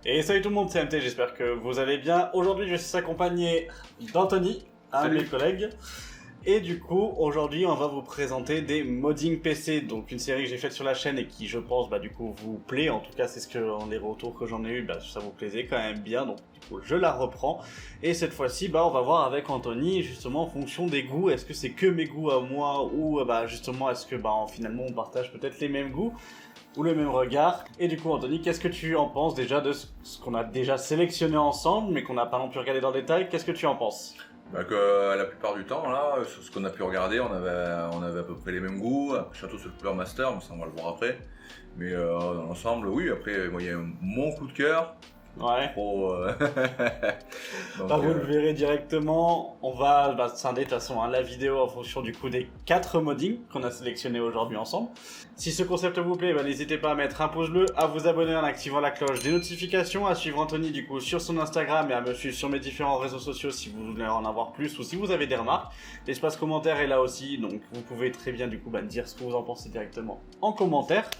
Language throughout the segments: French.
Et salut tout le monde, c'est MT, j'espère que vous allez bien. Aujourd'hui, je suis accompagné d'Anthony, un de mes collègues. Et du coup, aujourd'hui, on va vous présenter des modding PC, donc une série que j'ai faite sur la chaîne et qui, je pense, du coup, vous plaît. En tout cas, c'est ce que les retours que j'en ai eu, ça vous plaisait quand même bien. Donc, du coup, je la reprends. Et cette fois-ci, on va voir avec Anthony, justement, en fonction des goûts. Est-ce que c'est que mes goûts à moi ou, justement, est-ce que, finalement, on partage peut-être les mêmes goûts ou le même regard. Et du coup, Anthony, qu'est-ce que tu en penses déjà de ce qu'on a déjà sélectionné ensemble, mais qu'on n'a pas non plus regardé dans le détail? Qu'est-ce que tu en penses? Que la plupart du temps, là, sur ce qu'on a pu regarder, on avait à peu près les mêmes goûts, surtout sur le Cooler Master, mais ça on va le voir après. Mais dans l'ensemble, oui, après, moi, il y a mon coup de cœur. Ouais. Donc, vous le verrez directement. On va scinder de toute façon la vidéo en fonction du coup des 4 moddings qu'on a sélectionnés aujourd'hui ensemble. Si ce concept vous plaît, n'hésitez pas à mettre un pouce bleu, à vous abonner en activant la cloche des notifications, à suivre Anthony du coup sur son Instagram et à me suivre sur mes différents réseaux sociaux si vous voulez en avoir plus ou si vous avez des remarques. L'espace commentaire est là aussi, donc vous pouvez très bien du coup dire ce que vous en pensez directement en commentaire.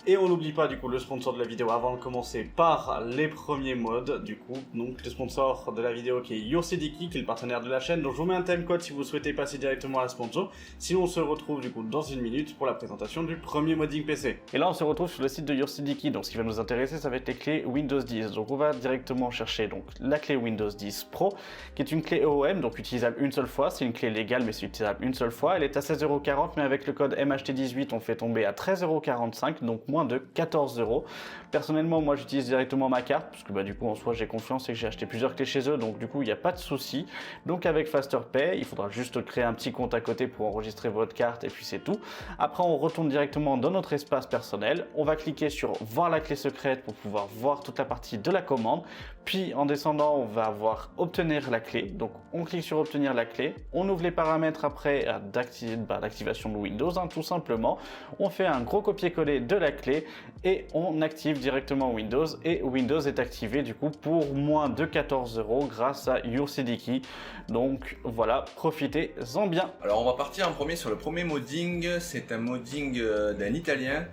Et on n'oublie pas du coup le sponsor de la vidéo avant de commencer par les premiers mods du coup. Donc le sponsor de la vidéo qui est YourCDKey, qui est le partenaire de la chaîne. Donc je vous mets un timecode si vous souhaitez passer directement à la sponsor. Sinon on se retrouve du coup dans une minute pour la présentation du premier modding PC. Et là on se retrouve sur le site de YourCDKey. Donc ce qui va nous intéresser ça va être les clés Windows 10. Donc on va directement chercher donc la clé Windows 10 Pro qui est une clé OEM donc utilisable une seule fois. C'est une clé légale mais c'est utilisable une seule fois. Elle est à 16,40 € mais avec le code MHT18 on fait tomber à 13,45 €. Donc moins de 14 €. Personnellement, moi j'utilise directement ma carte parce que du coup en soi j'ai confiance et que j'ai acheté plusieurs clés chez eux, donc du coup il n'y a pas de souci. Donc avec FasterPay, il faudra juste créer un petit compte à côté pour enregistrer votre carte et puis c'est tout. Après on retourne directement dans notre espace personnel, on va cliquer sur voir la clé secrète pour pouvoir voir toute la partie de la commande. Puis en descendant, on va avoir obtenir la clé. Donc on clique sur obtenir la clé, on ouvre les paramètres après d'activation de Windows, tout simplement. On fait un gros copier-coller de la clé et on active directement Windows et Windows est activé du coup pour moins de 14 € grâce à YourCDKey. Donc voilà, profitez-en bien. Alors on va partir en premier sur le premier modding. C'est un modding d'un italien.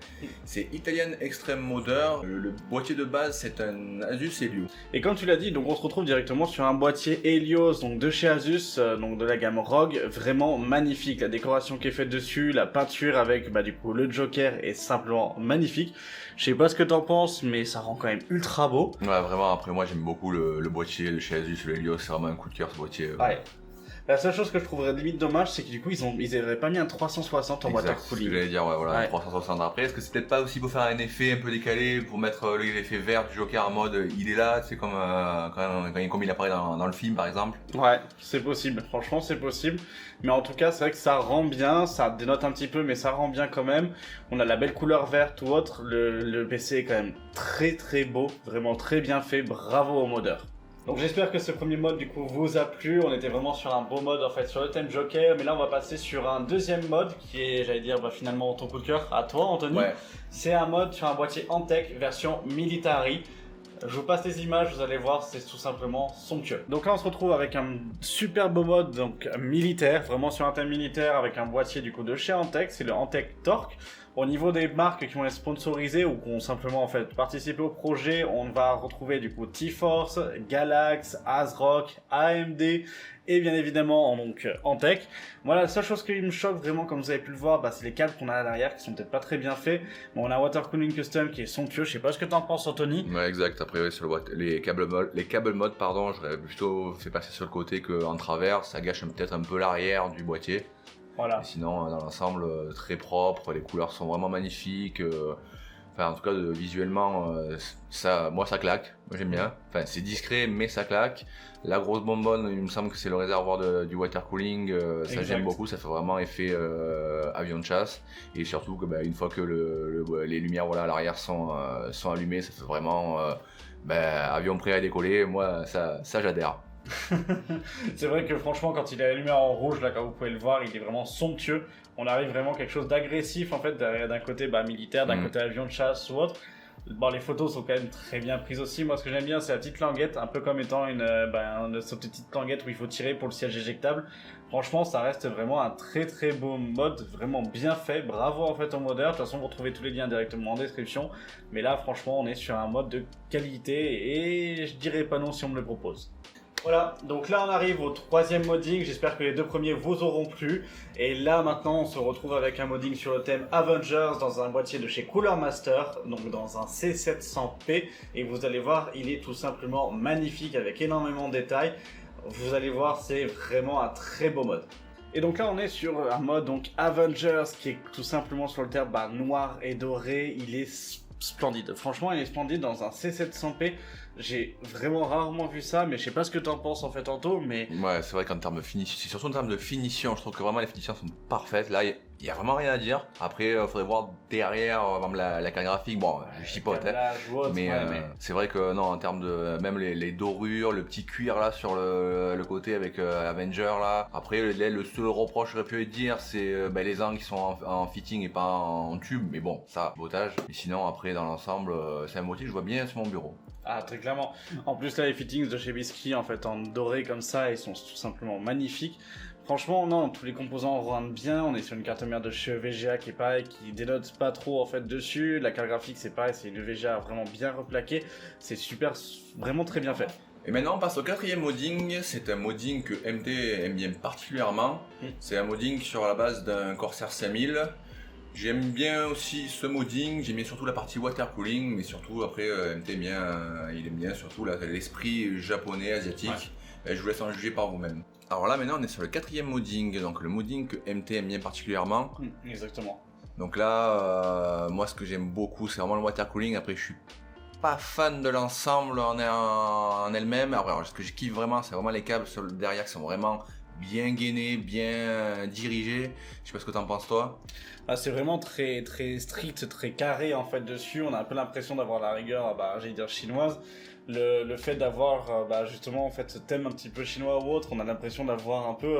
C'est Italian Extreme Modder. Le boîtier de base c'est un Asus Helios. Et comme tu l'as dit, donc on se retrouve directement sur un boîtier Helios, donc de chez Asus, donc de la gamme ROG, vraiment magnifique. La décoration qui est faite dessus, la peinture avec du coup le Joker est simplement magnifique. Je sais pas ce que t'en penses, mais ça rend quand même ultra beau. Ouais, vraiment. Après moi j'aime beaucoup le boîtier de chez Asus, le Helios. C'est vraiment un coup de cœur ce boîtier. Ouais. La seule chose que je trouverais limite dommage, c'est que du coup ils avaient pas mis un 360 en water cooling. J'allais dire un 360 après. Est-ce que c'est peut-être pas aussi pour faire un effet un peu décalé, pour mettre l'effet vert du Joker en mode il est là, c'est comme comme il apparaît dans le film par exemple. Ouais, c'est possible. Franchement c'est possible. Mais en tout cas c'est vrai que ça rend bien, ça dénote un petit peu, mais ça rend bien quand même. On a la belle couleur verte ou autre. Le PC est quand même très très beau, vraiment très bien fait. Bravo aux modeurs. Donc j'espère que ce premier mode du coup vous a plu. On était vraiment sur un beau mode en fait sur le thème Joker, mais là on va passer sur un deuxième mode qui est, j'allais dire, finalement ton coup de cœur à toi Anthony. Ouais. C'est un mode sur un boîtier Antec version Military. Je vous passe les images, vous allez voir, c'est tout simplement somptueux. Donc là on se retrouve avec un super beau mode donc militaire, vraiment sur un thème militaire avec un boîtier du coup de chez Antec, c'est le Antec Torque. Au niveau des marques qui vont être sponsorisées ou qui ont simplement en fait participé au projet, on va retrouver du coup T-Force, Galax, ASRock, AMD et bien évidemment donc Antec. Voilà, la seule chose qui me choque vraiment, comme vous avez pu le voir, c'est les câbles qu'on a à l'arrière qui sont peut-être pas très bien faits. Bon, on a un water cooling custom qui est somptueux, je sais pas ce que t'en penses Anthony. Ouais, exact. Après ouais, sur les câbles mode j'aurais plutôt fait passer sur le côté qu'en travers, ça gâche peut-être un peu l'arrière du boîtier. Voilà. Et sinon, dans l'ensemble, très propre, les couleurs sont vraiment magnifiques. En tout cas, visuellement, ça claque. Moi, j'aime bien. Enfin, c'est discret, mais ça claque. La grosse bonbonne, il me semble que c'est le réservoir du water cooling. Ça, j'aime beaucoup. Ça fait vraiment effet avion de chasse. Et surtout que, une fois que les lumières à l'arrière sont allumées, ça fait vraiment avion prêt à décoller. Moi, ça j'adhère. C'est vrai que franchement quand il a la lumière en rouge là, comme vous pouvez le voir, il est vraiment somptueux. On arrive vraiment à quelque chose d'agressif en fait, d'un côté militaire, d'un côté avion de chasse ou autre. Bon, les photos sont quand même très bien prises aussi. Moi, ce que j'aime bien, c'est la petite languette, un peu comme étant cette petite languette où il faut tirer pour le siège éjectable. Franchement, ça reste vraiment un très très beau mode, vraiment bien fait. Bravo en fait au modeur. De toute façon, vous retrouvez tous les liens directement en description. Mais là, franchement, on est sur un mode de qualité et je dirais pas non si on me le propose. Voilà, donc là on arrive au troisième modding, j'espère que les deux premiers vous auront plu. Et là maintenant on se retrouve avec un modding sur le thème Avengers dans un boîtier de chez Cooler Master, donc dans un C700P. Et vous allez voir, il est tout simplement magnifique avec énormément de détails. Vous allez voir, c'est vraiment un très beau mode. Et donc là on est sur un mode donc Avengers qui est tout simplement sur le terme noir et doré. Il est splendide, franchement il est splendide dans un C700P. J'ai vraiment rarement vu ça, mais je sais pas ce que t'en penses en fait Anto, mais... Ouais, c'est vrai qu'en termes de finition, c'est surtout en termes de finition, je trouve que vraiment les finitions sont parfaites. Là, il y a vraiment rien à dire. Après, faudrait voir derrière, la carte graphique, bon, je chipote, mais c'est vrai que non, en termes de... Même les dorures, le petit cuir là sur le côté avec Avenger là. Après, le seul reproche que j'aurais pu dire, c'est les angles qui sont en fitting et pas en tube, mais bon, ça, bottage. Mais sinon, après, dans l'ensemble, c'est un motif que je vois bien sur mon bureau. Ah, très clairement. En plus, là, les fittings de chez Bisky, en fait, en doré comme ça, ils sont tout simplement magnifiques. Franchement, non, tous les composants rendent bien. On est sur une carte mère de chez VGA qui est pareil, qui dénote pas trop en fait dessus. La carte graphique, c'est pareil, c'est une VGA vraiment bien replaquée. C'est super, vraiment très bien fait. Et maintenant on passe au quatrième modding, c'est un modding que MT aime bien particulièrement. C'est un modding sur la base d'un Corsair 5000. J'aime bien aussi ce modding, j'aime bien surtout la partie water cooling, mais surtout après MT il aime bien surtout l'esprit japonais, asiatique. Ouais. Je vous laisse en juger par vous-même. Alors là maintenant on est sur le quatrième modding, donc le modding que MT aime bien particulièrement. Exactement. Donc là, moi ce que j'aime beaucoup c'est vraiment le water cooling, après je suis pas fan de l'ensemble en elle-même. Alors ce que je kiffe vraiment c'est vraiment les câbles derrière qui sont vraiment bien gainés, bien dirigés. Je sais pas ce que t'en penses toi. Ah, c'est vraiment très très strict, très carré en fait dessus. On a un peu l'impression d'avoir la rigueur, j'allais dire chinoise. Le fait d'avoir justement en fait ce thème un petit peu chinois ou autre, on a l'impression d'avoir un peu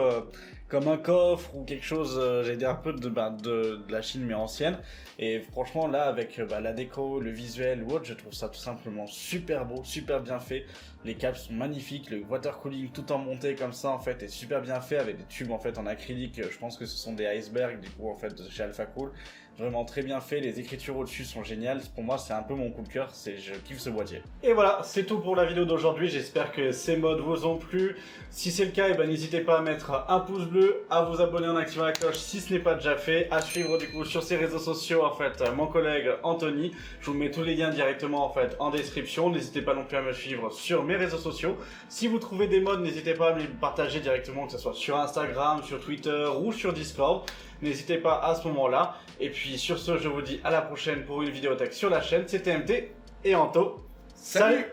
comme un coffre ou quelque chose, j'allais dire un peu de la Chine mais ancienne. Et franchement là avec la déco, le visuel ou autre, je trouve ça tout simplement super beau, super bien fait. Les câbles sont magnifiques, le water cooling tout en montée comme ça en fait est super bien fait avec des tubes en fait en acrylique. Je pense que ce sont des icebergs du coup en fait de chez Alpha Cool. Vraiment très bien fait, les écritures au-dessus sont géniales. Pour moi c'est un peu mon coup de cœur, je kiffe ce boîtier. Et voilà, c'est tout pour la vidéo d'aujourd'hui, j'espère que ces mods vous ont plu. Si c'est le cas, n'hésitez pas à mettre un pouce bleu, à vous abonner en activant la cloche si ce n'est pas déjà fait, à suivre du coup sur ses réseaux sociaux en fait mon collègue Anthony. Je vous mets tous les liens directement en fait en description. N'hésitez pas non plus à me suivre sur mes réseaux sociaux. Si vous trouvez des mods, n'hésitez pas à me les partager directement, que ce soit sur Instagram, sur Twitter ou sur Discord. N'hésitez pas à ce moment-là. Et puis sur ce, je vous dis à la prochaine pour une vidéo tech sur la chaîne. C'était MT et Anto. Salut!